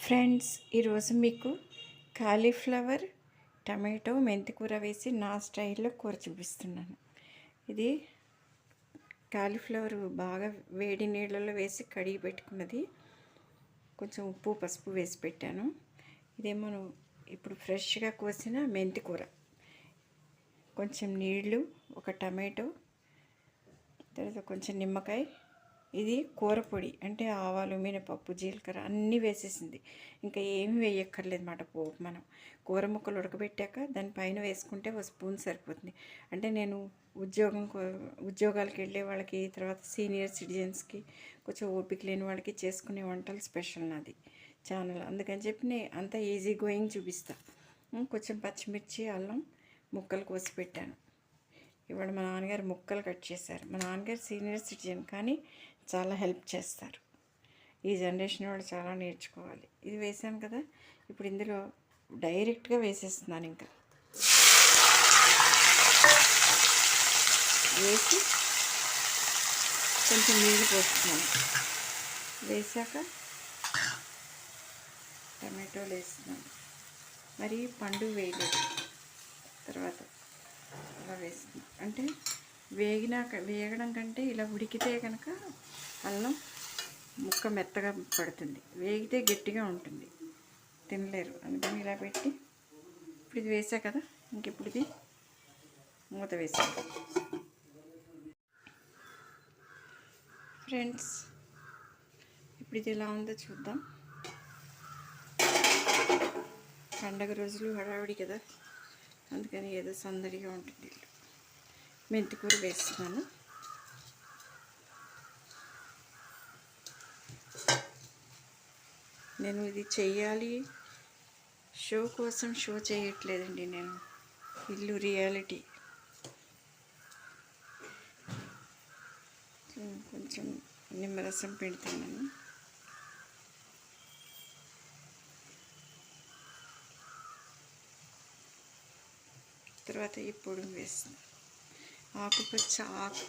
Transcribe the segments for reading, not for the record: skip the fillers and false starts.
Friends, ఈరోజు మీకు cauliflower tomato మెంతికూర వేసి నా స్టైల్లో కూర చూపిస్తున్నాను. ఇది కాలీఫ్లవర్ బాగా వేడి నీళ్ళలో వేసి కడిగి పెట్టుకున్నది. కొంచెం ఉప్పు పసుపు వేసి పెట్టాను. ఇదేమో ఇప్పుడు ఫ్రెష్గా కోసిన మెంతికూర, కొంచెం నీళ్ళు, ఒక టమాటో, తర్వాత కొంచెం నిమ్మకాయ. ఇది కూర పొడి అంటే ఆవాలు, మినపప్పు, జీలకర్ర అన్నీ వేసేసింది. ఇంకా ఏమి వేయక్కర్లేదు అన్నమాట. పోపు మనం కూర ముక్కలు ఉడకబెట్టాక దానిపైన వేసుకుంటే ఒక స్పూన్ సరిపోతుంది. అంటే నేను ఉద్యోగాలకు వెళ్ళే వాళ్ళకి, తర్వాత సీనియర్ సిటిజన్స్కి, కొంచెం ఓపిక లేని వాళ్ళకి చేసుకునే వంటలు స్పెషల్ నాది ఛానల్. అందుకని చెప్పి నేను అంత ఈజీ గోయింగ్ చూపిస్తా. కొంచెం పచ్చిమిర్చి, అల్లం ముక్కలు కోసి పెట్టాను. ఇవాళ మా నాన్నగారు ముక్కలు కట్ చేశారు. మా నాన్నగారు సీనియర్ సిటిజన్, కానీ చాలా హెల్ప్ చేస్తారు. ఈ జనరేషన్ వాళ్ళు చాలా నేర్చుకోవాలి. ఇది వేసాను కదా, ఇప్పుడు ఇందులో డైరెక్ట్గా వేసేస్తున్నాను. ఇంకా వేసి కొంచెం నీళ్ళు పోస్తున్నాను. వేసాక టమాటోలు వేస్తున్నాను. మరి పండు వేయలేదు. తర్వాత అలా వేస్తున్నాను. అంటే వేగడం కంటే ఇలా ఉడికితే కనుక అల్లం ముక్క మెత్తగా పడుతుంది. వేగితే గట్టిగా ఉంటుంది, తినలేరు. అందుకని ఇలా పెట్టి ఇప్పుడు ఇది వేసా కదా, ఇంకెప్పుడు ఇది మూత వేసా. ఫ్రెండ్స్, ఇప్పుడు ఇది ఎలా ఉందో చూద్దాం. పండగ రోజులు హడావిడి కదా, అందుకని ఏదో సందడిగా ఉంటుంది. మెంతికూర వేస్తున్నాను. నేను ఇది చెయ్యాలి షో కోసం షో చేయట్లేదండి. నేను ఇల్లు రియాలిటీ. కొంచెం నిమ్మరసం పెడుతున్నాను. తర్వాత ఈ పొడి వేస్తాను. ఆకుపచ్చ ఆకు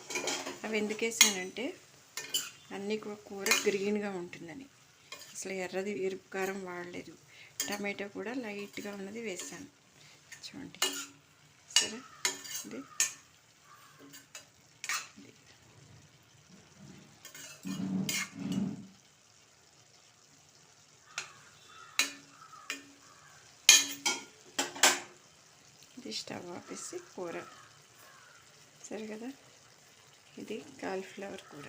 అవి ఎందుకు వేసానంటే అన్నీ కూర గ్రీన్గా ఉంటుందని. అసలు ఎర్రది ఎరుపు కారం వాడలేదు. టమాటో కూడా లైట్గా ఉన్నది వేసాను. చూడండి, సరే. ఇది స్టవ్ ఆపేసి కూర, సరే కదా. ఇది కాలీఫ్లవర్ కూర.